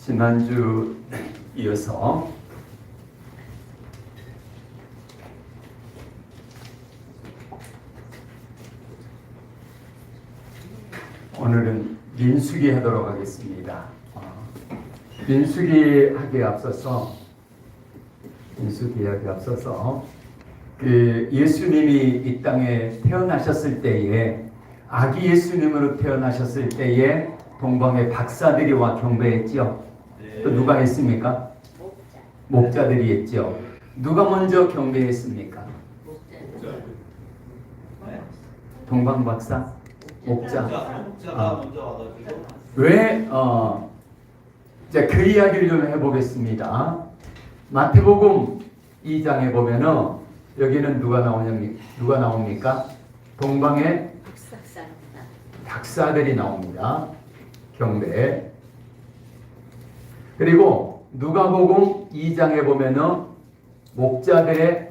지난주 이어서 오늘은 민수기 하도록 하겠습니다. 민수기 하기에 앞서서 예수님이 이 땅에 태어나셨을 때에 아기 예수님으로 태어나셨을 때에 동방의 박사들이 와 경배했죠. 또 누가 했습니까? 목자들이 했죠. 누가 먼저 경배했습니까? 동방 박사? 목자가 먼저 와가지고 왜? 이제 그 이야기를 좀 해보겠습니다. 마태복음 2장에 보면은 여기는 누가 나옵니까? 동방의 박사들이 나옵니다. 경배. 그리고 누가복음 2장에 보면은 목자들의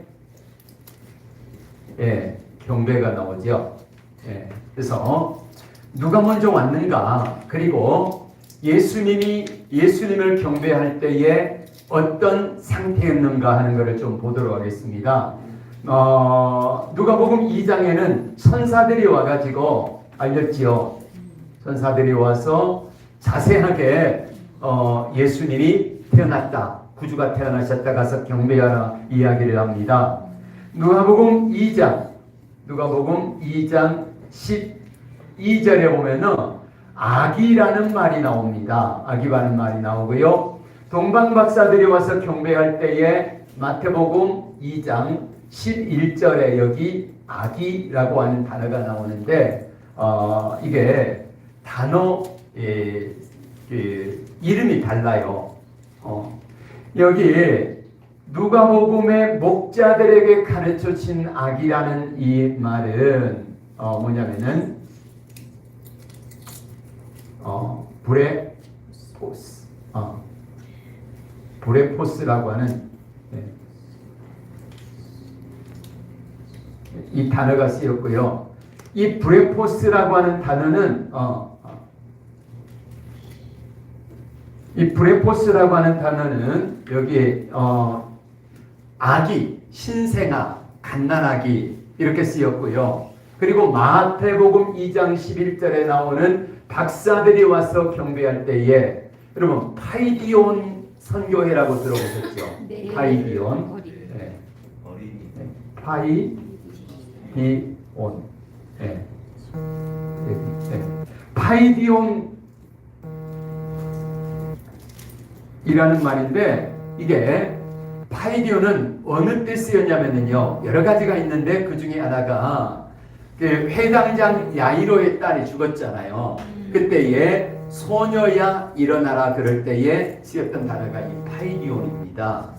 경배가 나오죠. 그래서 누가 먼저 왔는가? 그리고 예수님을 경배할 때에 어떤 상태였는가 하는 것을 좀 보도록 하겠습니다. 누가복음 2장에는 천사들이 와가지고 알렸지요. 천사들이 와서 자세하게 예수님이 태어났다, 구주가 태어나셨다 가서 경배하라 이야기를 합니다. 누가복음 2장 12절에 보면은 아기라는 말이 나옵니다. 아기라는 말이 나오고요. 동방 박사들이 와서 경배할 때에 마태복음 2장 11절에 여기 아기라고 하는 단어가 나오는데 이게 단어 이름이 달라요. 여기 누가복음의 목자들에게 가르쳐진 아기라는 이 말은 뭐냐면은 브레포스라고 하는 이 단어가 쓰였고요. 이 브레포스라고 하는 단어는 여기 아기, 신생아, 갓난아기 이렇게 쓰였고요. 그리고 마태복음 2장 11절에 나오는 박사들이 와서 경배할 때에 여러분 파이디온 선교회라고 들어보셨죠? 네. 파이디온. 파이디온. 파이디온 이라는 말인데 이게 파이디온은 어느 때 쓰였냐면요 여러 가지가 있는데 그 중에 하나가 그 회당장 야이로의 딸이 죽었잖아요. 그때에 소녀야 일어나라 그럴 때에 쓰였던 단어가 이 파이디온입니다.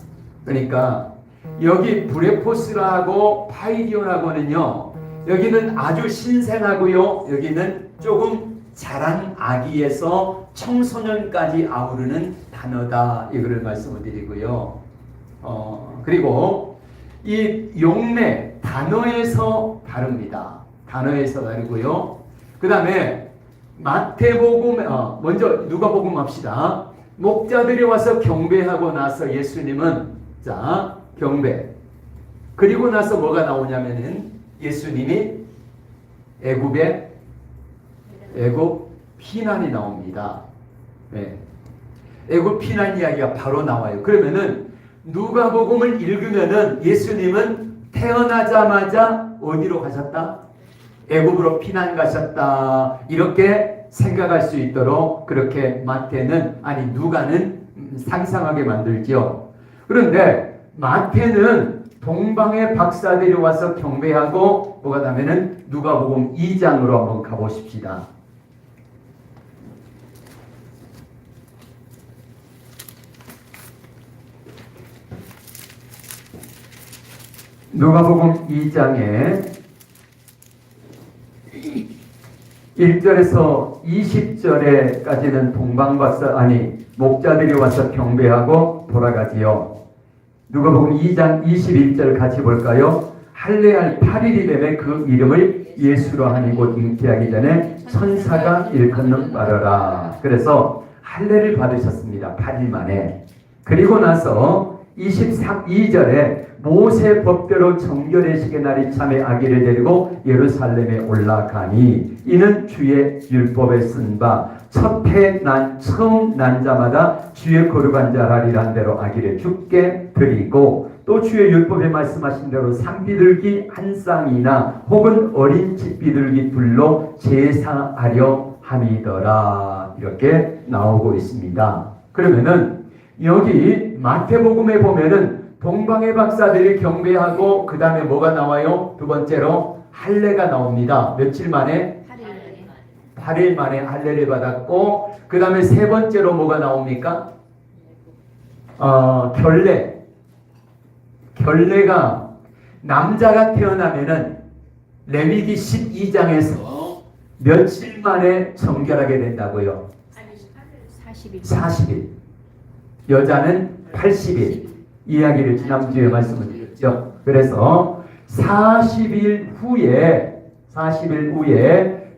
그러니까 여기 브레포스라고 파이디온하고는요 여기는 아주 신생하고요 여기는 조금 자란 아기에서 청소년까지 아우르는 단어다 이거를 말씀을 드리고요. 그리고 이 용례 단어에서 다릅니다. 단어에서 다르고요. 그 다음에 마태복음 먼저 누가복음 합시다. 목자들이 와서 경배하고 나서 예수님은 경배 그리고 나서 뭐가 나오냐면은 예수님이 애굽 피난이 나옵니다. 애굽 피난 이야기가 바로 나와요. 그러면은 누가복음을 읽으면은 예수님은 태어나자마자 어디로 가셨다? 애굽으로 피난 가셨다. 이렇게 생각할 수 있도록 그렇게 누가는 상상하게 만들죠. 그런데 마태는 동방의 박사들이 와서 경배하고 뭐가 나면은 누가복음 2장으로 한번 가보십시다. 누가복음 2장에 1절에서 20절에까지는 목자들이 와서 경배하고 돌아가지요. 누가복음 2장 21절 같이 볼까요? 할례할 8일이 되매 그 이름을 예수로 하니 곧 잉태하기 전에 천사가 일컫는 말하라. 그래서 할례를 받으셨습니다. 8일 만에. 그리고 나서 22절에 모세 법대로 정결의식의 날이 참에 아기를 데리고 예루살렘에 올라가니 이는 주의 율법에 쓴 바 처음 난 자마다 주의 거룩한 자라리란 대로 아기를 죽게 드리고 또 주의 율법에 말씀하신 대로 산비둘기 한 쌍이나 혹은 어린 집비둘기 둘로 제사하려 함이더라. 이렇게 나오고 있습니다. 그러면은 여기 마태복음에 보면은 동방의 박사들이 경배하고 그 다음에 뭐가 나와요? 두 번째로 할례가 나옵니다. 며칠 만에? 8일 만에 할례를 받았고 그 다음에 세 번째로 뭐가 나옵니까? 결례가 남자가 태어나면은 레위기 12장에서 며칠 만에 정결하게 된다고요? 40일. 여자는 80일. 이야기를 지난주에 말씀을 드렸죠. 그래서 40일 후에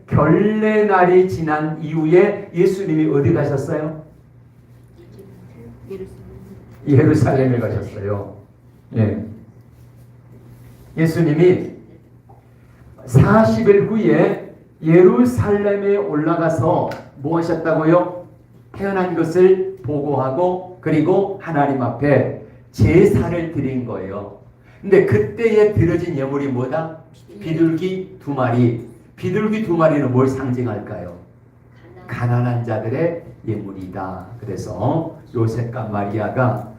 결례 날이 지난 이후에 예수님이 어디 가셨어요? 예루살렘에 가셨어요. 예. 예수님이 40일 후에 예루살렘에 올라가서 뭐 하셨다고요? 태어난 것을 보고하고 그리고 하나님 앞에 제사를 드린 거예요. 근데 그때에 드려진 예물이 뭐다? 비둘기 2마리. 비둘기 2마리는 뭘 상징할까요? 가난한 자들의 예물이다. 그래서 요셉과 마리아가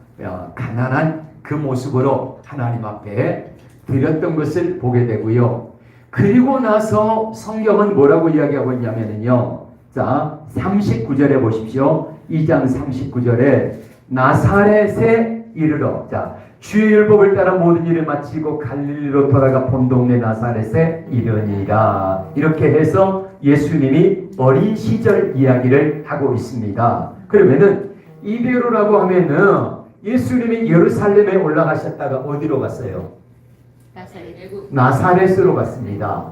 가난한 그 모습으로 하나님 앞에 드렸던 것을 보게 되고요. 그리고 나서 성경은 뭐라고 이야기하고 있냐면요. 자, 39절에 보십시오. 2장 39절에 나사렛에 이르러 주의 율법을 따라 모든 일을 마치고 갈릴리로 돌아가 본 동네 나사렛에 이르니라. 이렇게 해서 예수님이 어린 시절 이야기를 하고 있습니다. 그러면은 이대로라고 하면은 예수님이 예루살렘에 올라가셨다가 어디로 갔어요? 나사렛으로 갔습니다.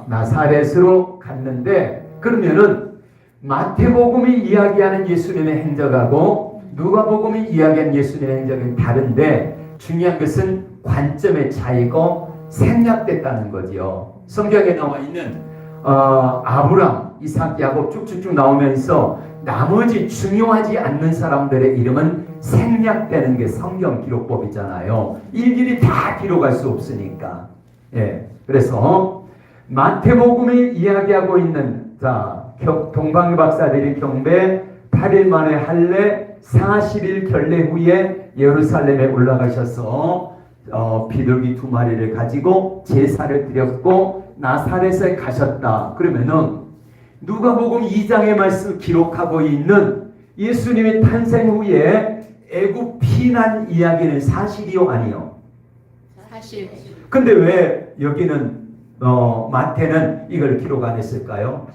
나사렛으로 갔는데 그러면은 마태복음이 이야기하는 예수님의 행적하고 누가복음이 이야기하는 예수님의 행적은 다른데 중요한 것은 관점의 차이고 생략됐다는 거죠. 성경에 나와 있는 아브람, 이삭, 야곱 쭉쭉쭉 나오면서 나머지 중요하지 않는 사람들의 이름은 생략되는 게 성경 기록법이잖아요. 일일이 다 기록할 수 없으니까. 예. 그래서 마태복음이 이야기하고 있는 동방의 박사들이 경배 8일 만에 할례 40일 결례 후에 예루살렘에 올라가셔서 비둘기 2마리를 가지고 제사를 드렸고 나사렛에 가셨다. 그러면은 누가복음 2장의 말씀을 기록하고 있는 예수님의 탄생 후에 애굽 피난 이야기는 사실이요 아니요? 사실. 근데 왜 여기는 마태는 이걸 기록 안 했을까요?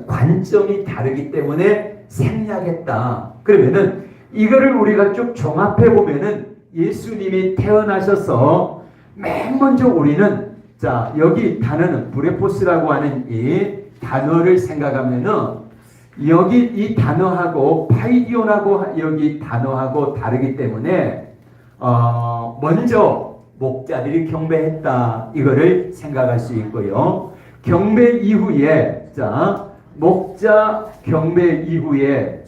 관점이 다르기 때문에 생략했다. 그러면은 이거를 우리가 쭉 종합해 보면은 예수님이 태어나셔서 맨 먼저 우리는 여기 단어는 브레포스라고 하는 이 단어를 생각하면은 여기 이 단어하고 파이디온하고 여기 단어하고 다르기 때문에 먼저 목자들이 경배했다 이거를 생각할 수 있고요. 경배 이후에 목자 경배 이후에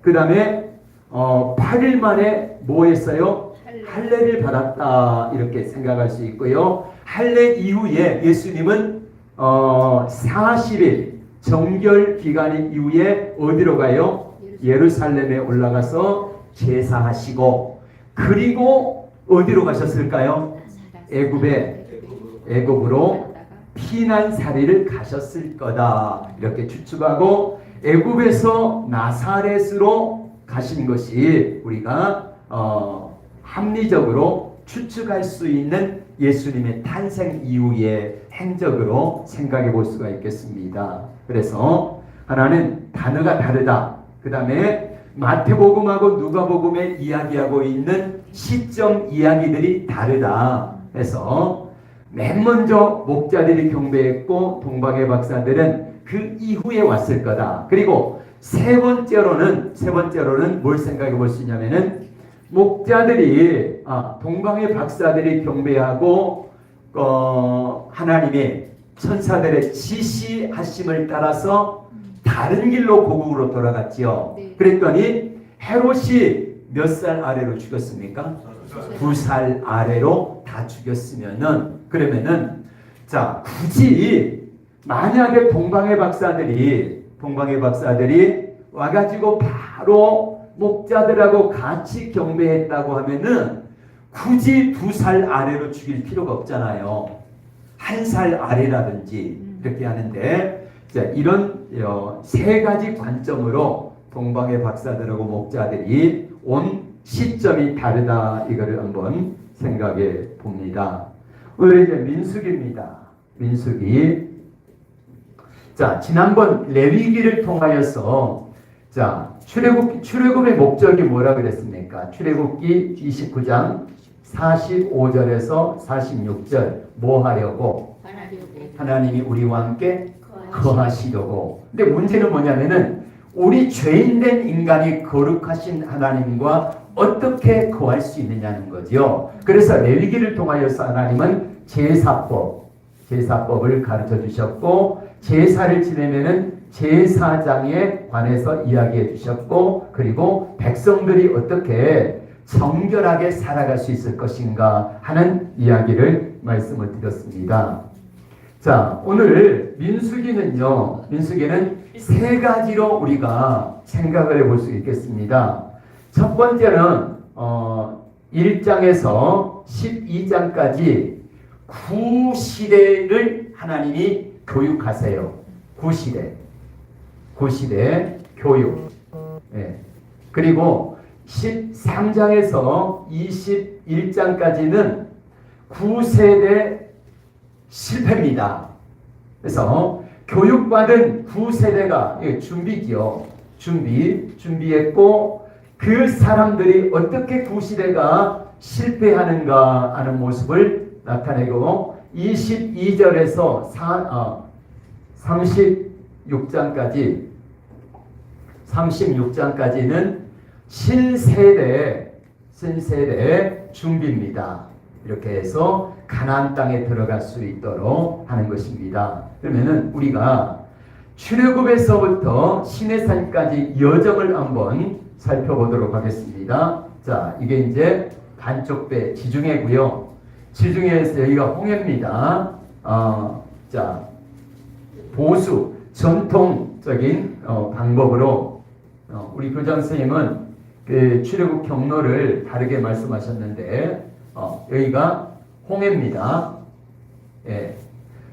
그 다음에 8일 만에 뭐 했어요? 할례를 받았다 이렇게 생각할 수 있고요. 할례 이후에 예수님은 40일 정결 기간 이후에 어디로 가요? 예루살렘에 올라가서 제사하시고 그리고 어디로 가셨을까요? 애굽으로 피난살이를 가셨을 거다 이렇게 추측하고 애굽에서 나사렛으로 가신 것이 우리가 합리적으로 추측할 수 있는 예수님의 탄생 이후의 행적으로 생각해 볼 수가 있겠습니다. 그래서 하나는 단어가 다르다. 그 다음에 마태복음하고 누가복음에 이야기하고 있는 시점 이야기들이 다르다 해서 맨 먼저 목자들이 경배했고 동방의 박사들은 그 이후에 왔을 거다. 그리고 세 번째로는 뭘 생각해 볼 수 있냐면은 목자들이 동방의 박사들이 경배하고 하나님의 천사들의 지시하심을 따라서 다른 길로 고국으로 돌아갔지요. 네. 그랬더니 헤롯이 몇 살 아래로 죽였습니까? 2살 아래로 다 죽였으면은 그러면은 자 굳이 만약에 동방의 박사들이 와가지고 바로 목자들하고 같이 경배했다고 하면은 굳이 2살 아래로 죽일 필요가 없잖아요. 1살 아래라든지 이렇게 하는데 자, 이런 세 가지 관점으로 동방의 박사들하고 목자들이 온 시점이 다르다 이거를 한번 생각해 봅니다. 오늘 이제 민수기입니다. 민수기. 자, 지난번 레위기를 통하여서 자, 출애굽의 목적이 뭐라 그랬습니까? 출애굽기 29장 45절에서 46절 뭐 하려고? 하나님이 우리와 함께 거하시려고. 근데 문제는 뭐냐면은 우리 죄인된 인간이 거룩하신 하나님과 어떻게 거할 수 있느냐는 거죠. 그래서 레위기를 통하여서 하나님은 제사법을 가르쳐 주셨고 제사를 지내면은 제사장에 관해서 이야기해 주셨고 그리고 백성들이 어떻게 정결하게 살아갈 수 있을 것인가 하는 이야기를 말씀을 드렸습니다. 자, 오늘 민수기는 세 가지로 우리가 생각을 해볼 수 있겠습니다. 첫 번째는 1장에서 12장까지 구시대를 하나님이 교육하세요. 구시대 교육. 예. 그리고 13장에서 21장까지는 9세대 실패입니다. 그래서 교육받은 9세대가 준비기요. 준비했고 그 사람들이 어떻게 9시대가 실패하는가 하는 모습을 나타내고 22절에서 36장까지는 신세대 준비입니다. 이렇게 해서 가나안 땅에 들어갈 수 있도록 하는 것입니다. 그러면은 우리가 출애굽에서부터 시내산까지 여정을 한번 살펴보도록 하겠습니다. 자, 이게 이제 반쪽배 지중해고요. 지중해에서 여기가 홍해입니다. 자, 보수 전통적인 방법으로 우리 교장 선생님은 그 출애굽 경로를 다르게 말씀하셨는데 여기가 홍해입니다. 예.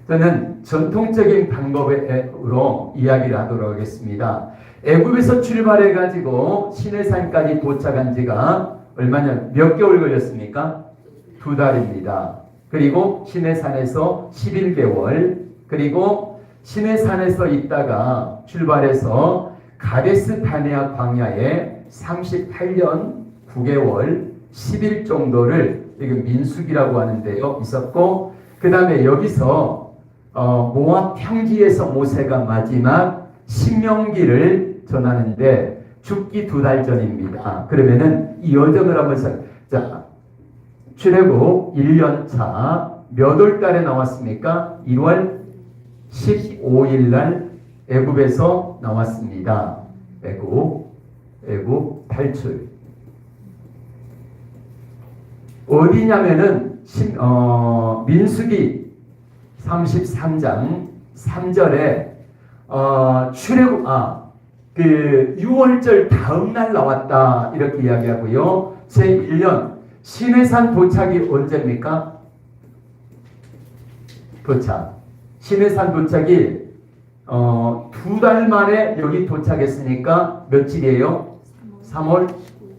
저는 전통적인 방법으로 이야기를 하도록 하겠습니다. 애굽에서 출발해 가지고 시내산까지 도착한 지가 얼마냐? 몇 개월 걸렸습니까? 2달입니다. 그리고 시내산에서 11개월, 그리고 시내산에서 있다가 출발해서 가데스 바네아 광야에 38년 9개월 10일 정도를 여기 민수기라고 하는데요 있었고, 그 다음에 여기서 모압 평지에서 모세가 마지막 신명기를 전하는데 죽기 2달 전입니다. 그러면은 이 여정을 한번 자, 출애굽 1년차 몇 월 달에 나왔습니까? 1월 15일 날 애굽에서 나왔습니다. 애굽 탈출. 어디냐면은 민수기 33장 3절에 출애굽 그 6월절 다음 날 나왔다 이렇게 이야기하고요. 제1년 시내산 도착이 언제입니까? 시내산 도착이 2달 만에 여기 도착했으니까 며칠이에요? 3월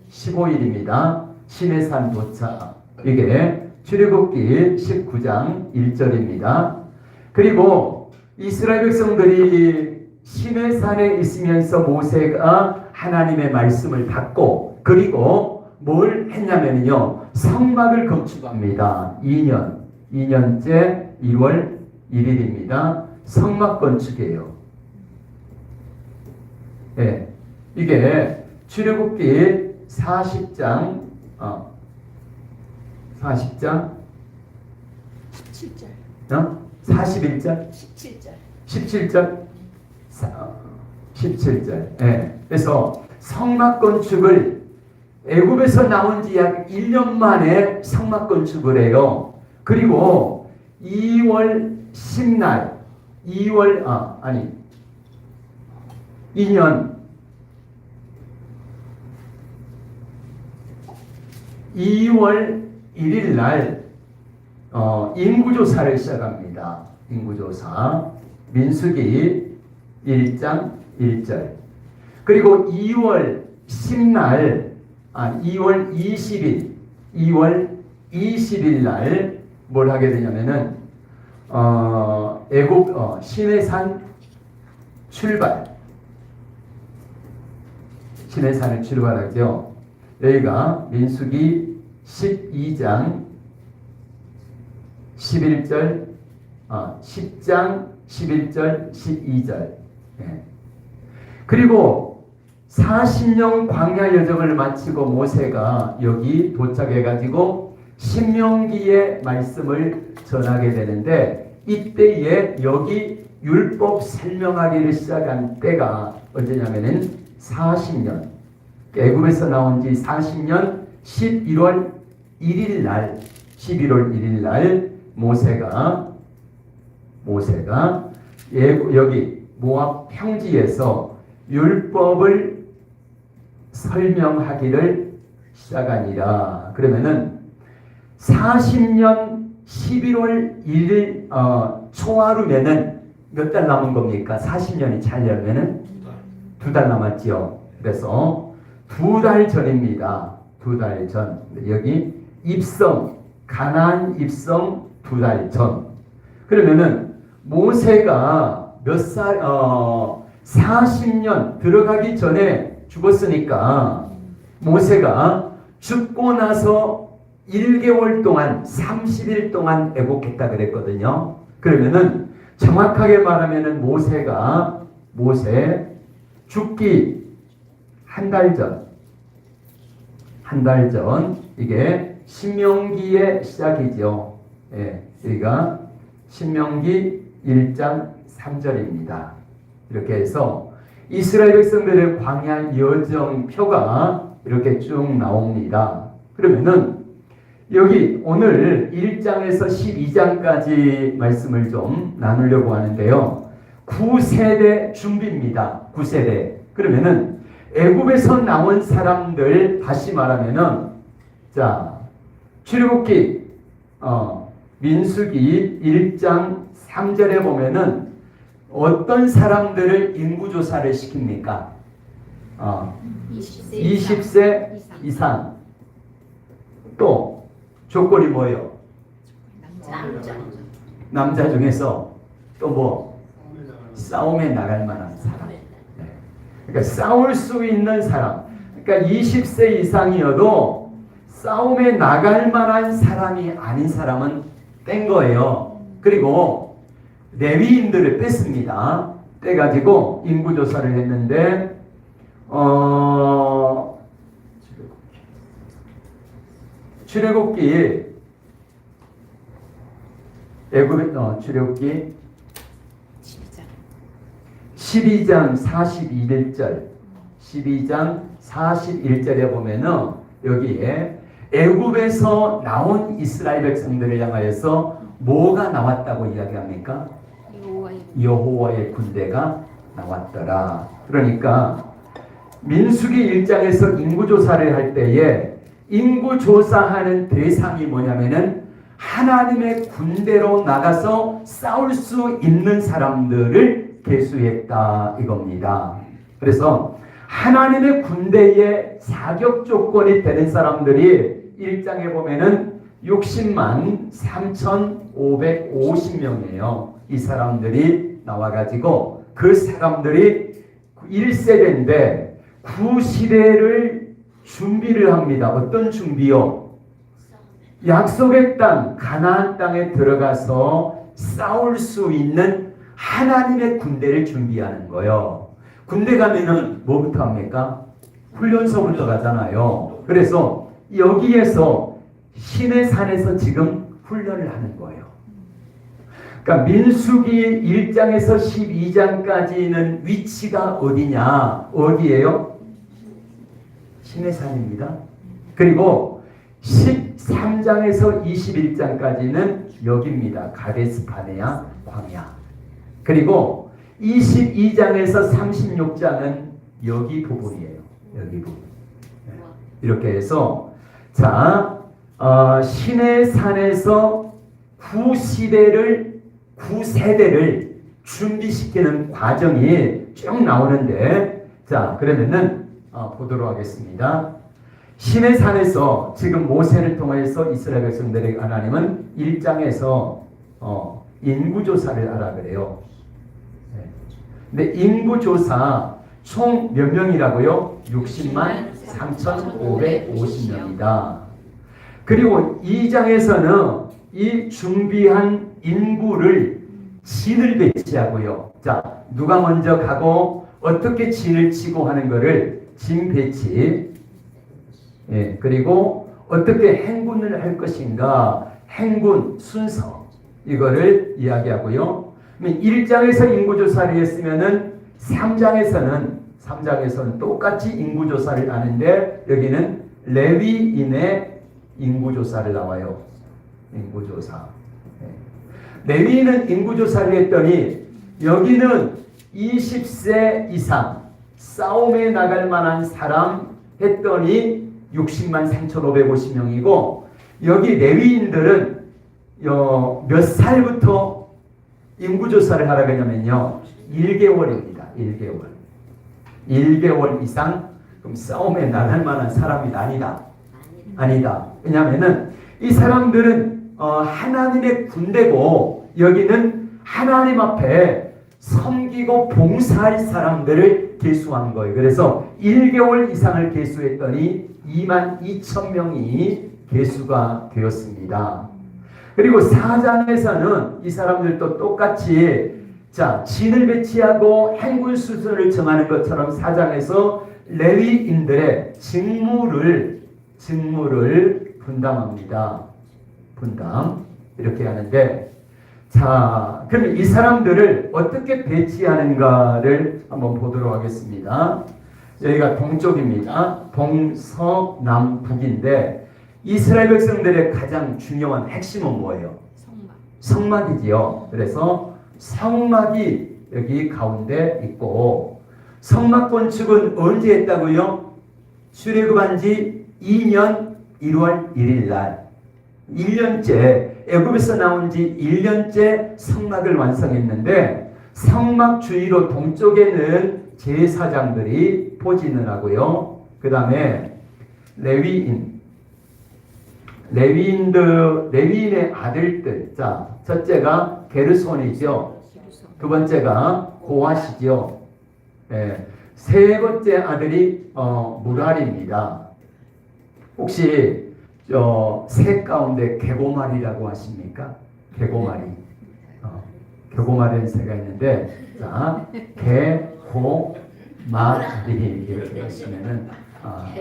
15일입니다. 시내산 도착. 이게 출애굽기 19장 1절입니다. 그리고 이스라엘 백성들이 시내산에 있으면서 모세가 하나님의 말씀을 받고 그리고 뭘 했냐면요. 성막을 건축합니다. 2년째 1월 1일입니다. 성막 건축이에요. 예. 이게 출애굽기 40장 40장 17절. 41절 17절. 17절. 예. 그래서 성막건축을 애굽에서 나온 지 약 1년 만에 성막건축을 해요. 그리고 2월 10날 2월 2년 2월 1일 날 인구조사를 시작합니다. 인구조사 민수기 1장 1절. 그리고 2월 10날 2월 20일 날 뭘 하게 되냐면은 애굽 시내산 출발. 시내산을 출발하죠. 여기가 민수기 12장 11절 10장 11절 12절. 예. 그리고 40년 광야 여정을 마치고 모세가 여기 도착해가지고 신명기의 말씀을 전하게 되는데, 이때에 여기 율법 설명하기를 시작한 때가 언제냐면은 40년, 애굽에서 나온 지 40년 11월 1일 날 모세가 여기 모압 평지에서 율법을 설명하기를 시작하니라. 그러면은 40년 11월 1일 초하루면은 몇 달 남은 겁니까? 40년이 차려면은 2달 남았지요. 그래서 2달 전입니다. 2달 전. 여기 가나안 입성 2달 전. 그러면은 모세가 40년 들어가기 전에 죽었으니까 모세가 죽고 나서 1개월 동안 30일 동안 애곡했다 그랬거든요. 그러면은 정확하게 말하면은 모세 죽기 한 달 전 이게 신명기의 시작이죠. 예, 여기가 신명기 1장 3절입니다. 이렇게 해서 이스라엘 백성들의 광야 여정표가 이렇게 쭉 나옵니다. 그러면은 여기 오늘 1장에서 12장까지 말씀을 좀 나누려고 하는데요. 9세대 준비입니다. 9세대. 그러면은 애굽에서 나온 사람들, 다시 말하면은 출애굽기 민수기 1장 3절에 보면은 어떤 사람들을 인구조사를 시킵니까? 20세 이상. 또 조건이 뭐예요? 남자 중에서 또 뭐? 싸움에 나갈 만한 사람. 네. 그러니까 싸울 수 있는 사람. 그러니까 20세 이상이어도 싸움에 나갈 만한 사람이 아닌 사람은 뺀 거예요. 그리고 레위인들을 뺐습니다. 떼가지고 인구조사를 했는데 출애굽기 12장 41절에 보면은 여기에 애굽에서 나온 이스라엘 백성들을 향하여서 뭐가 나왔다고 이야기합니까? 여호와의 군대가 나왔더라. 그러니까 민수기 1장에서 인구조사를 할 때에 인구조사하는 대상이 뭐냐면은 하나님의 군대로 나가서 싸울 수 있는 사람들을 계수했다 이겁니다. 그래서 하나님의 군대의 자격 조건이 되는 사람들이 1장에 보면은 60만 3,550명이에요. 이 사람들이 나와가지고 그 사람들이 1세대인데 9시대를 준비를 합니다. 어떤 준비요? 약속의 땅, 가나안 땅에 들어가서 싸울 수 있는 하나님의 군대를 준비하는 거예요. 군대 가면은 뭐부터 합니까? 훈련소부터 가잖아요. 그래서 여기에서 신의 산에서 지금 훈련을 하는 거예요. 그러니까 민수기 1장에서 12장까지는 위치가 어디냐? 어디예요? 신의 산입니다. 그리고 13장에서 21장까지는 여기입니다. 가데스 바네아 광야. 그리고 22장에서 36장은 여기 부분이에요. 여기 부분. 이렇게 해서 자 신의 산에서 구세대를 준비시키는 과정이 쭉 나오는데 자 그러면은 보도록 하겠습니다. 신의 산에서 지금 모세를 통해서 이스라엘 백성들에게 하나님은 1장에서 인구조사를 하라 그래요. 네. 근데 인구조사 총 몇 명이라고요? 60만 3,550명이다. 그리고 2장에서는 이 준비한 인구를 진을 배치하고요. 자, 누가 먼저 가고 어떻게 진을 치고 하는 것을 진 배치. 예, 그리고 어떻게 행군을 할 것인가 행군 순서 이거를 이야기하고요. 1장에서 인구조사를 했으면은 3장에서는 똑같이 인구조사를 하는데 여기는 레위인의 인구조사를 나와요. 인구조사. 레위인은 인구조사를 했더니 여기는 20세 이상 싸움에 나갈 만한 사람 했더니 60만 3,550명이고 여기 레위인들은 몇 살부터 인구조사를 하라고 하냐면요. 1개월입니다. 1개월 이상 그럼 싸움에 나갈 만한 사람이 아니다. 왜냐하면은 이 사람들은 하나님의 군대고 여기는 하나님 앞에 섬기고 봉사할 사람들을 계수한 거예요. 그래서 1개월 이상을 계수했더니 22,000명이 계수가 되었습니다. 그리고 4장에서는 이 사람들도 똑같이 자 진을 배치하고 행군 수순을 정하는 것처럼 4장에서 레위인들의 직무를 분담합니다. 분담 이렇게 하는데 자 그럼 이 사람들을 어떻게 배치하는가를 한번 보도록 하겠습니다. 여기가 동쪽입니다. 동서남북인데 이스라엘 백성들의 가장 중요한 핵심은 뭐예요? 성막이지요. 그래서 성막이 여기 가운데 있고 성막 건축은 언제 했다고요? 출애굽한 지 2년 1월 1일 날 1년째 애굽에서 나온 지 1년째 성막을 완성했는데 성막 주위로 동쪽에는 제사장들이 포진을 하고요. 그 다음에 레위인의 아들들. 자, 첫째가 게르손이죠. 두 번째가 고핫이죠. 네. 세 번째 아들이 무랄입니다. 혹시 새 가운데 개고말이라고 하십니까? 개고말이. 개고말이라는 새가 있는데 자, 개고말이 이렇게 하시면은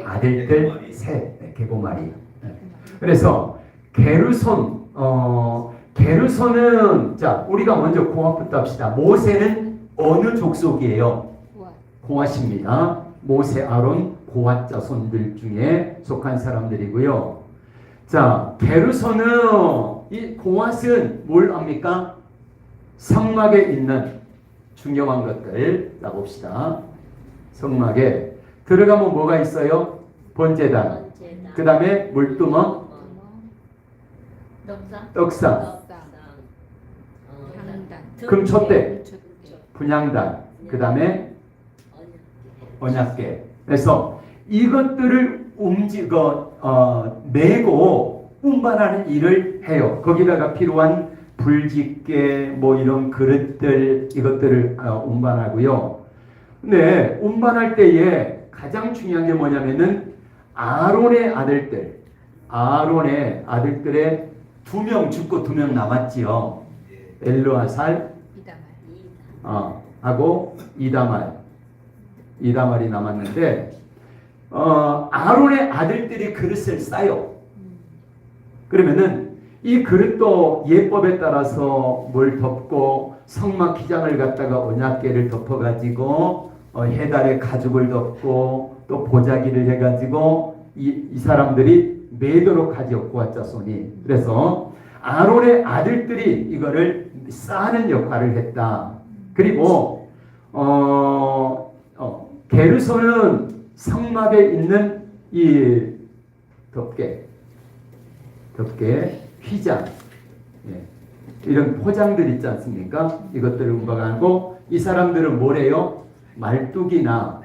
아들들 셋, 개고말이. 그래서 게르손은 자 우리가 먼저 고핫부터 합시다. 모세는 어느 족속이에요? 고핫입니다. 모세, 아론, 고핫 자손들 중에 속한 사람들이고요. 자 게르손은 이 고핫은 뭘 압니까? 성막에 있는 중요한 것들 자 봅시다. 성막에 들어가면 뭐가 있어요? 번제단. 그 다음에 물두멍, 떡상, 금촛대, 분향단, 그 다음에 언약궤. 그래서 이것들을 메고 운반하는 일을 해요. 거기다가 필요한 불집게 뭐 이런 그릇들 이것들을 운반하고요. 근데 운반할 때에 가장 중요한 게 뭐냐면은 아론의 아들들의 2명 죽고 2명 남았지요. 엘르아살 하고 이다말. 2다말이 남았는데 아론의 아들들이 그릇을 싸요. 그러면은 이 그릇도 예법에 따라서 뭘 덮고 성막 기장을 갖다가 언약궤를 덮어가지고 해달에 가죽을 덮고 또 보자기를 해가지고 이 사람들이 매도록 하죠. 고아자손이. 그래서 아론의 아들들이 이거를 싸는 역할을 했다. 그리고 게르손은 성막에 있는 이 덮개, 휘장, 이런 포장들 있지 않습니까? 이것들을 운반하고 이 사람들은 뭐래요? 말뚝이나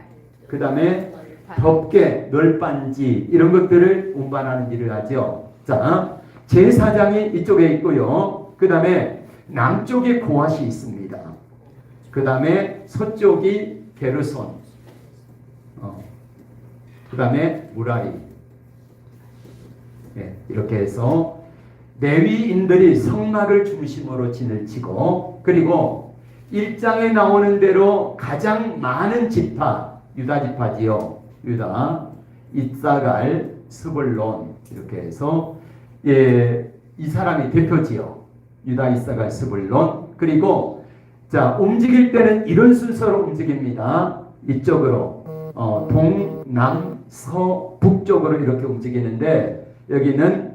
그 다음에 덮개, 널빤지 이런 것들을 운반하는 일을 하죠. 자, 제사장이 이쪽에 있고요. 그 다음에 남쪽에 고핫이 있습니다. 그 다음에 서쪽이 게르손, 그 다음에 무라리. 이렇게 해서 레위인들이 성막을 중심으로 진을 치고, 그리고 1장에 나오는 대로 가장 많은 지파, 유다 지파지요. 유다, 이사갈, 스불론 이렇게 해서 이 사람이 대표지요. 유다, 이사갈, 스불론. 그리고 자, 움직일 때는 이런 순서로 움직입니다. 이쪽으로 동, 남, 서, 북쪽으로 이렇게 움직이는데 여기는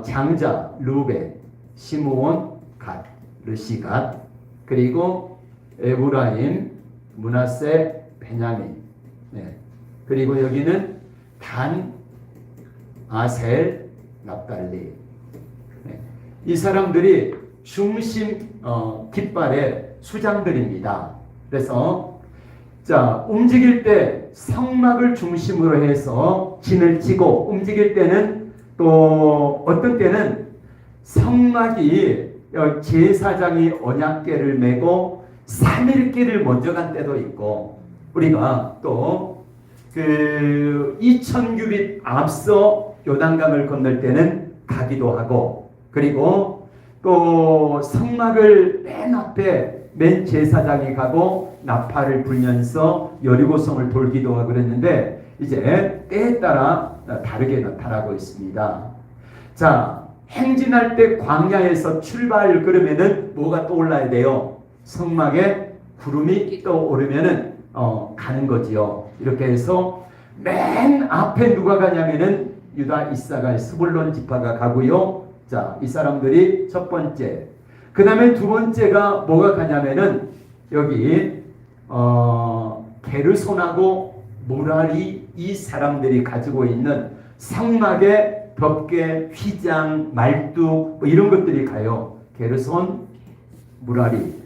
장자, 루벤, 시므온, 갓, 르시갓, 그리고 에브라임, 므낫세, 베냐민. 그리고 여기는 단, 아셀, 납달리. 이 사람들이 중심 깃발의 수장들입니다. 그래서 자, 움직일 때 성막을 중심으로 해서 진을 치고, 움직일 때는 또 어떤 때는 성막이 제사장이 언약궤를 메고 3일길을 먼저 간 때도 있고, 우리가 또 그 2000규빗 앞서 요단강을 건널 때는 가기도 하고, 그리고 또 성막을 맨 앞에 맨 제사장이 가고 나팔을 불면서 여리고성을 돌기도 하고 그랬는데 이제 때에 따라 다르게 나타나고 있습니다. 자, 행진할 때 광야에서 출발, 그러면은 뭐가 떠올라야 돼요? 성막에 구름이 떠오르면은 가는 거지요. 이렇게 해서 맨 앞에 누가 가냐면은 유다, 이사갈, 스불론 지파가 가고요. 자, 이 사람들이 첫 번째. 그 다음에 두 번째가 뭐가 가냐면은 여기 게르손하고 무라리, 이 사람들이 가지고 있는 성막의 덮개, 휘장, 말뚝 뭐 이런 것들이 가요. 게르손, 무라리.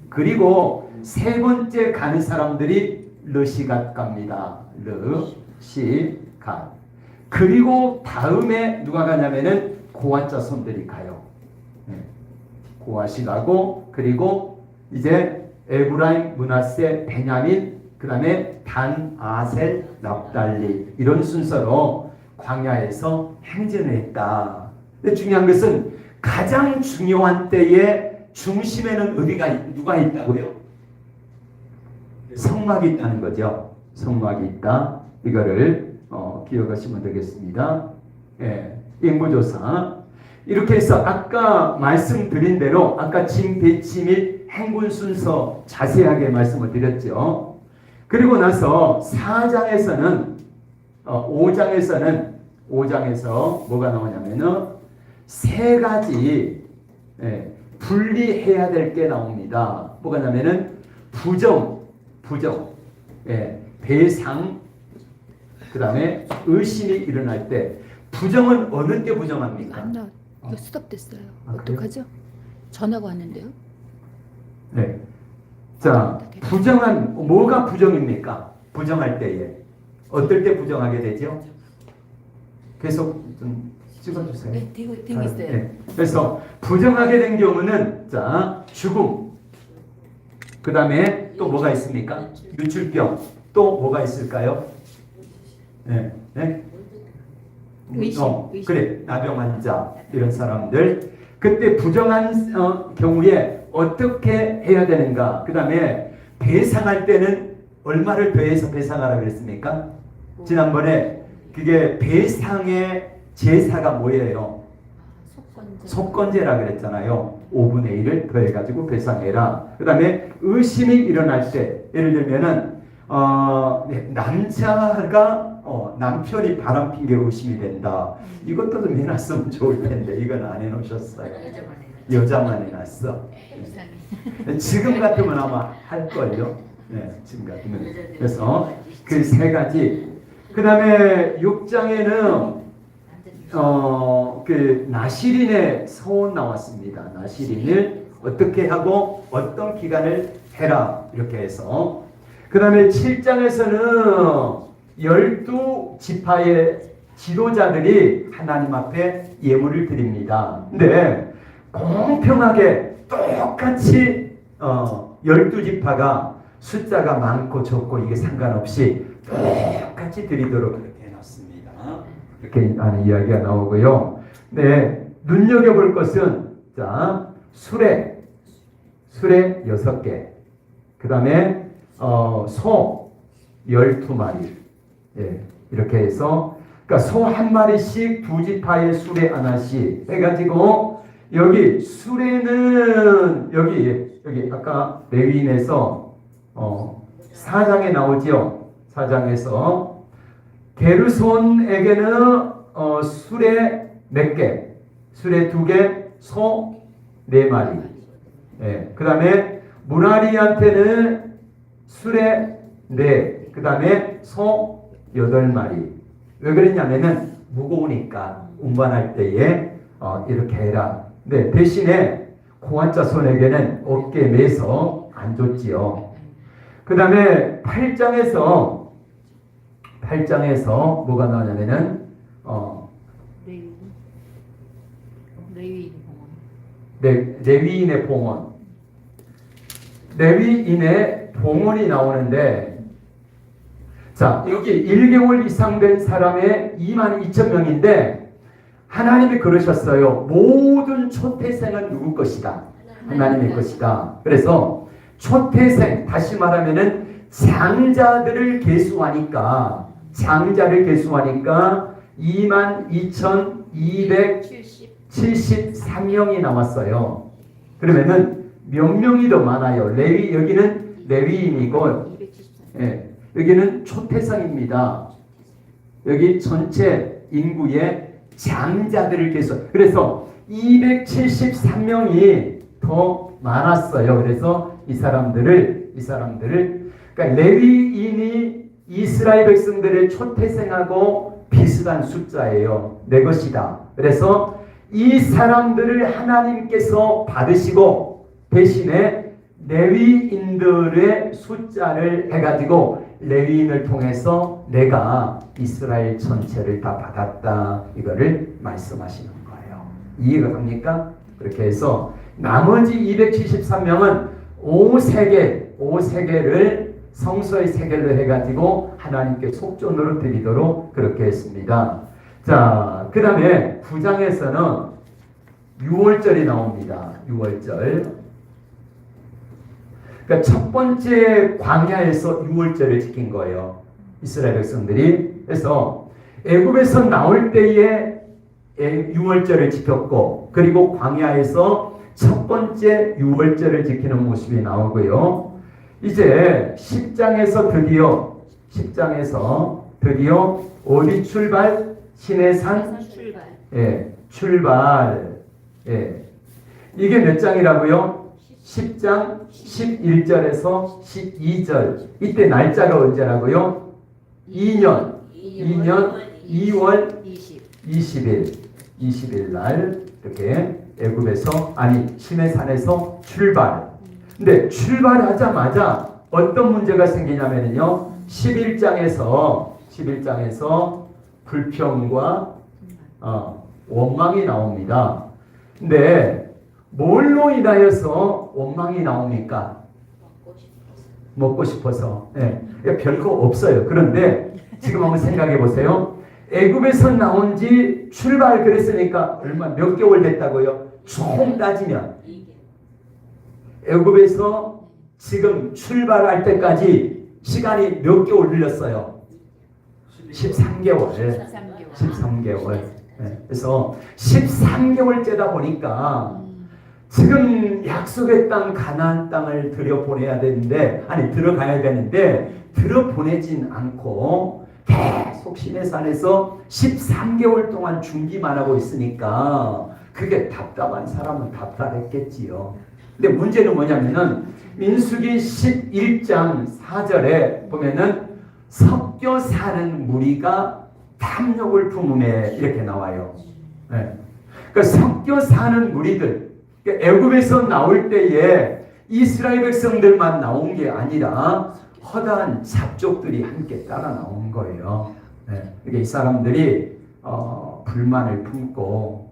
그리고 세 번째 가는 사람들이 르시갓 갑니다. 르시갓. 그리고 다음에 누가 가냐면은 고핫 자손들이 가요. 고핫이 가고, 그리고 이제 에브라임, 므낫세, 베냐민, 그 다음에 단, 아셀, 납달리, 이런 순서로 광야에서 행진을 했다. 근데 중요한 것은 가장 중요한 때에 중심에는 누가 있다고요? 성막이 있다는 거죠. 성막이 있다. 이거를 기억하시면 되겠습니다. 인구조사. 이렇게 해서 아까 말씀드린 대로 아까 진, 배치 및 행군 순서 자세하게 말씀을 드렸죠. 그리고 나서 4장에서는 5장에서 뭐가 나오냐면은 세 가지 분리해야 될 게 나옵니다. 뭐가 나면은 부정, 배상, 그 다음에 의심이 일어날 때. 부정은 어느 때 부정합니까? 안 나와. 이거 스톱됐어요. 아, 어떡하죠? 전화가 왔는데요. 네. 자, 부정한, 뭐가 부정입니까? 부정할 때에. 어떨 때 부정하게 되죠? 계속 좀 찍어주세요. 네, 되고 있어요. 네. 그래서 부정하게 된 경우는, 자, 죽음. 그 다음에 또 뭐가 있습니까? 유출병. 또 뭐가 있을까요? 네. 의심. 그래, 나병 환자 이런 사람들. 그때 부정한 경우에 어떻게 해야 되는가? 그 다음에 배상할 때는 얼마를 더해서 배상하라 그랬습니까? 지난번에 그게 배상의 제사가 뭐예요? 속건제라 그랬잖아요. 5분의 1을 더해가지고 배상해라. 그 다음에 의심이 일어날 때, 예를 들면은 남자가 남편이 바람핀 게 의심이 된다. 이것도 좀 해놨으면 좋을 텐데 이건 안 해놓으셨어요. 여자만 해놨어. 지금 같으면 아마 할걸요. 네, 지금 같으면. 그래서 그 세 가지. 그 다음에 6장에는 그 나시린의 서원 나왔습니다. 나시린을 어떻게 하고 어떤 기간을 해라 이렇게 해서. 그 다음에 7장에서는 12지파의 지도자들이 하나님 앞에 예물을 드립니다. 근데 공평하게 똑같이 12지파가 숫자가 많고 적고 이게 상관없이 똑같이 드리도록 그렇게 해놨습니다. 이렇게 하는 이야기가 나오고요. 네, 눈여겨볼 것은 자 수레 6개, 그 다음에 소 12마리, 예, 이렇게 해서 그러니까 소 한 마리씩 두 지파의 수레 하나씩 해가지고 여기 수레는 여기 아까 레위인에서 4장에 나오죠. 4장에서 게르손에게는 수레 몇 개, 수레 2개, 소 4마리. 예, 그 다음에 무라리한테는 수레 4, 그 다음에 소 8마리. 왜 그랬냐면은 무거우니까 운반할 때에 이렇게 해라. 네, 대신에 고아자손에게는 어깨에 매서 안 줬지요. 그 다음에 8장에서 뭐가 나오냐면은 레위인의 봉헌. 레위인의 봉헌이 나오는데, 자, 여기 1개월 이상 된 사람의 22,000명인데 하나님이 그러셨어요. 모든 초태생은 누구 것이다? 하나님의 것이다. 그래서 초태생, 다시 말하면은 장자를 계수하니까 22,273명이 나왔어요. 그러면은 몇 명이 더 많아요? 여기는 레위인이고, 예, 여기는 초태생입니다. 여기 전체 인구의 장자들을 계수. 그래서 273명이 더 많았어요. 그래서 이 사람들을 그러니까 레위인이 이스라엘 백성들의 초태생하고 비슷한 숫자예요. 내 것이다. 그래서 이 사람들을 하나님께서 받으시고 대신에 레위인들의 숫자를 해가지고 레위인을 통해서 내가 이스라엘 전체를 다 받았다. 이거를 말씀하시는 거예요. 이해가 갑니까? 그렇게 해서 나머지 273명은 5세계를 성소의 세계로 해가지고 하나님께 속전으로 드리도록 그렇게 했습니다. 자, 그 다음에 9장에서는 6월절이 나옵니다. 6월절. 그러니까 첫 번째 광야에서 6월절을 지킨 거예요. 이스라엘 백성들이. 그래서 애굽에서 나올 때에 6월절을 지켰고, 그리고 광야에서 첫 번째 6월절을 지키는 모습이 나오고요. 이제 10장에서 드디어 어디 출발? 시내산 출발. 예. 이게 몇 장이라고요? 10장 11절에서 12절. 이때 날짜가 언제라고요? 2년 2월 20일 날 이렇게 애굽에서 시내산에서 출발. 근데 출발하자마자 어떤 문제가 생기냐면요. 11장에서 불평과 원망이 나옵니다. 근데 뭘로 인하여서 원망이 나옵니까? 먹고 싶어서. 네. 별거 없어요. 그런데 지금 한번 생각해 보세요. 애굽에서 나온 지 출발 그랬으니까 몇 개월 됐다고요? 총 따지면 애굽에서 지금 출발할 때까지 시간이 몇 개월 늘렸어요? 13개월. 13개월. 13개월. 그래서 13개월째다 보니까 지금 약속의 땅 가나안 땅을 들여보내야 되는데, 아니 들어가야 되는데 들어보내진 않고 계속 시내산에서 13개월 동안 준비만 하고 있으니까 그게 답답한 사람은 답답했겠지요. 근데 문제는 뭐냐면은 민수기 11장 4절에 보면은 섞여 사는 무리가 탐욕을 품음에 이렇게 나와요. 네. 그러니까 섞여 사는 무리들, 그러니까 애굽에서 나올 때에 이스라엘 백성들만 나온 게 아니라 허다한 잡족들이 함께 따라 나온 거예요. 네. 그러니까 이 사람들이 불만을 품고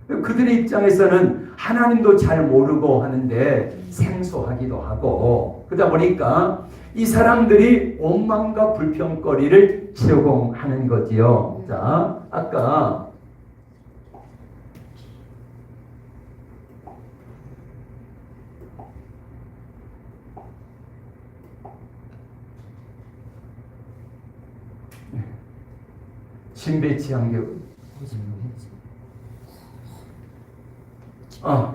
그들의 입장에서는 하나님도 잘 모르고 하는데 생소하기도 하고, 그러다 보니까 이 사람들이 원망과 불평거리를 제공하는 거지요. 자, 아까 신배치 한개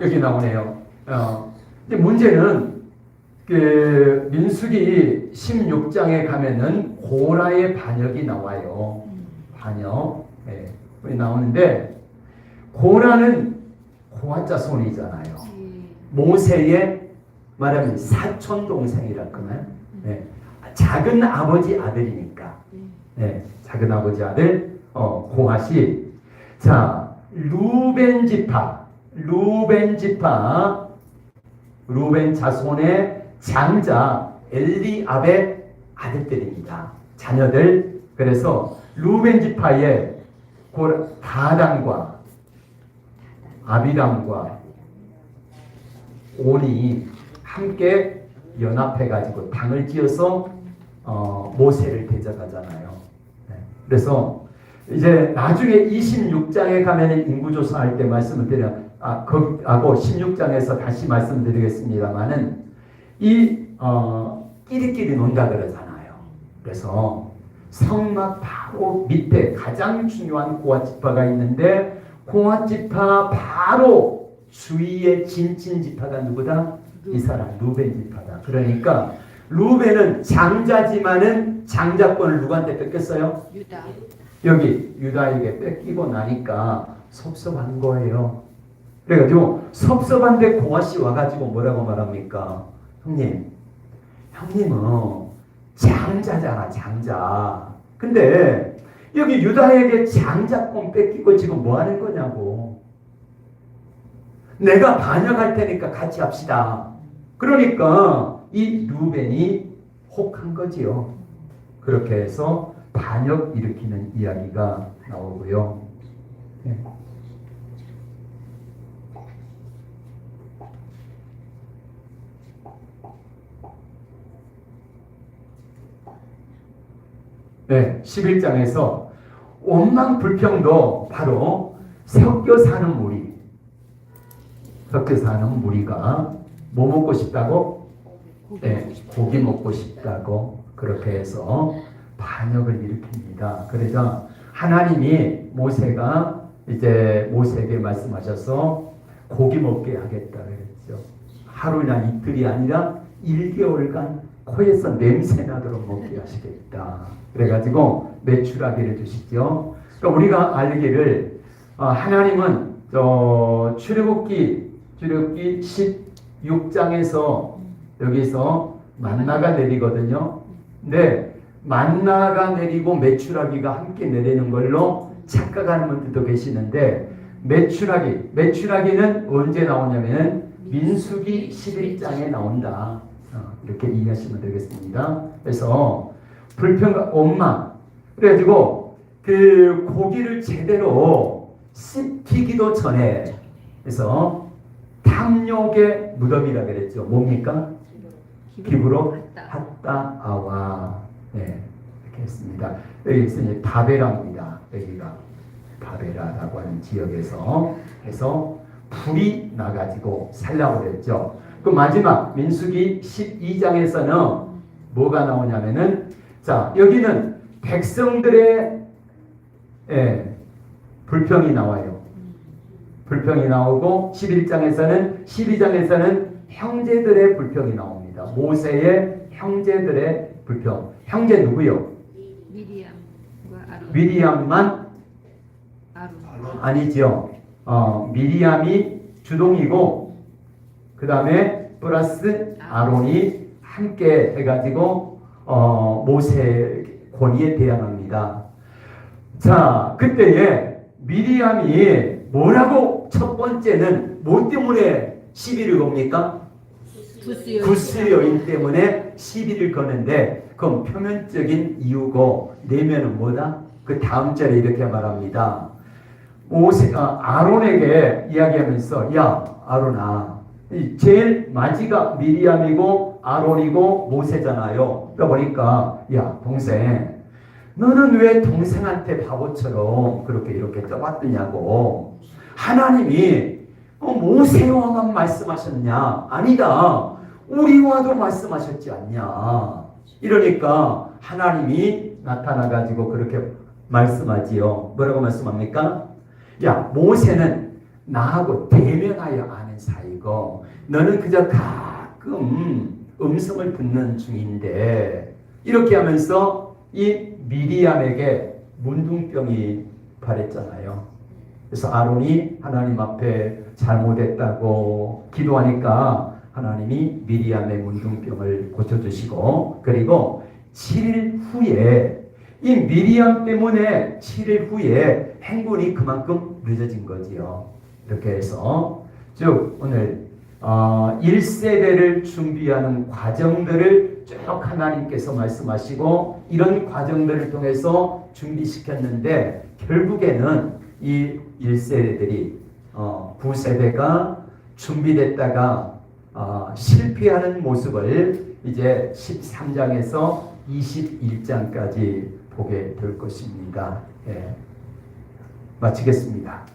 여기 나오네요. 근데 문제는 그 민수기 16장에 가면은 고라의 반역이 나와요. 반역. 네, 여기 나오는데 고라는 고아 자손이잖아요. 모세의 말하면 사촌 동생이랄까요? 네, 작은 아버지 아들이니까. 네, 작은 아버지 아들 고핫이. 자, 루벤 자손의 장자 엘리압의 아들들입니다. 자녀들. 그래서 루벤 지파의 다단과 아비람과 온이 함께 연합해가지고 당을 지어서 모세를 대적하잖아요. 네. 그래서 이제 나중에 26장에 가면은 인구조사할 때 말씀을 하고 16장에서 다시 말씀드리겠습니다만은 끼리끼리 논다 그러잖아요. 그래서 성막 바로 밑에 가장 중요한 고핫 지파가 있는데 고핫 지파 바로 주위의 진친 지파가 누구다? 이 사람 루벤 지파다. 그러니까 루벤은 장자지만은 장자권을 누구한테 뺏겼어요? 유다. 여기 유다에게 뺏기고 나니까 섭섭한 거예요. 그래가지고 섭섭한데 고핫이 와가지고 뭐라고 말합니까? 형님은 장자잖아, 장자. 근데 여기 유다에게 장자권 뺏기고 지금 뭐 하는 거냐고. 내가 반역할 테니까 같이 합시다. 그러니까 이 루벤이 혹한 거지요. 그렇게 해서 반역 일으키는 이야기가 나오고요. 네. 네, 11장에서 원망 불평도 바로 섞여 사는 무리가 뭐 먹고 싶다고? 네, 고기 먹고 싶다고 그렇게 해서 반역을 일으킵니다. 그래서 하나님이 모세에게 말씀하셔서 고기 먹게 하겠다 그랬죠. 하루나 이틀이 아니라 1개월간 코에서 냄새 나도록 먹게 하시겠다. 그래가지고 메추라기를 주시죠. 그러니까 우리가 알기를 하나님은 출애굽기 16장에서 여기서 만나가 내리거든요. 근데 만나가 내리고 메추라기가 함께 내리는 걸로 착각하는 분들도 계시는데 메추라기는 언제 나오냐면 민수기 11장에 나온다. 이렇게 이해하시면 되겠습니다. 그래서 불평과 원망. 그래가지고 그 고기를 제대로 씹히기도 전에 그래서 탐욕의 무덤이라 그랬죠. 뭡니까? 기브로 핫다아와. 네, 이렇게 했습니다. 여기서 이제 바베라입니다. 여기가 바베라라고 하는 지역에서 해서 불이 나가지고 살라고 그랬죠. 그 마지막 민수기 12장에서는 뭐가 나오냐면은 자 여기는 백성들의 불평이 나와요. 불평이 나오고 12장에서는 형제들의 불평이 나옵니다. 모세의 형제들의 불평. 형제 누구요? 미리암과 아론. 미리암만 아론. 아니죠. 미리암이 주동이고 그 다음에 플러스 아론이 함께 해가지고 모세 권위에 대항합니다. 자 그때에 미리암이 뭐라고 첫 번째는 뭐 때문에 시비를 겁니까? 구스 여인 때문에 시비를 거는데 그건 표면적인 이유고 내면은 뭐다? 그 다음 절에 이렇게 말합니다. 아론에게 이야기하면서 야 아론아 제일 마지가 미리암이고 아론이고 모세잖아요. 그러다 보니까 야 동생 너는 왜 동생한테 바보처럼 그렇게 이렇게 떠받드냐고. 하나님이 모세와만 말씀하셨냐? 아니다. 우리와도 말씀하셨지 않냐? 이러니까 하나님이 나타나가지고 그렇게 말씀하지요. 뭐라고 말씀합니까? 야 모세는 나하고 대면하여 아는 사이고 너는 그저 가끔 음성을 듣는 중인데 이렇게 하면서 이 미리암에게 문둥병이 발했잖아요. 그래서 아론이 하나님 앞에 잘못했다고 기도하니까 하나님이 미리암의 문둥병을 고쳐주시고 그리고 7일 후에 이 미리암 때문에 7일 후에 행군이 그만큼 늦어진 거지요. 이렇게 해서 쭉 오늘 1세대를 준비하는 과정들을 쭉 하나님께서 말씀하시고 이런 과정들을 통해서 준비시켰는데 결국에는 이 1세대들이 9세대가 준비됐다가 실패하는 모습을 이제 13장에서 21장까지 보게 될 것입니다. 마치겠습니다.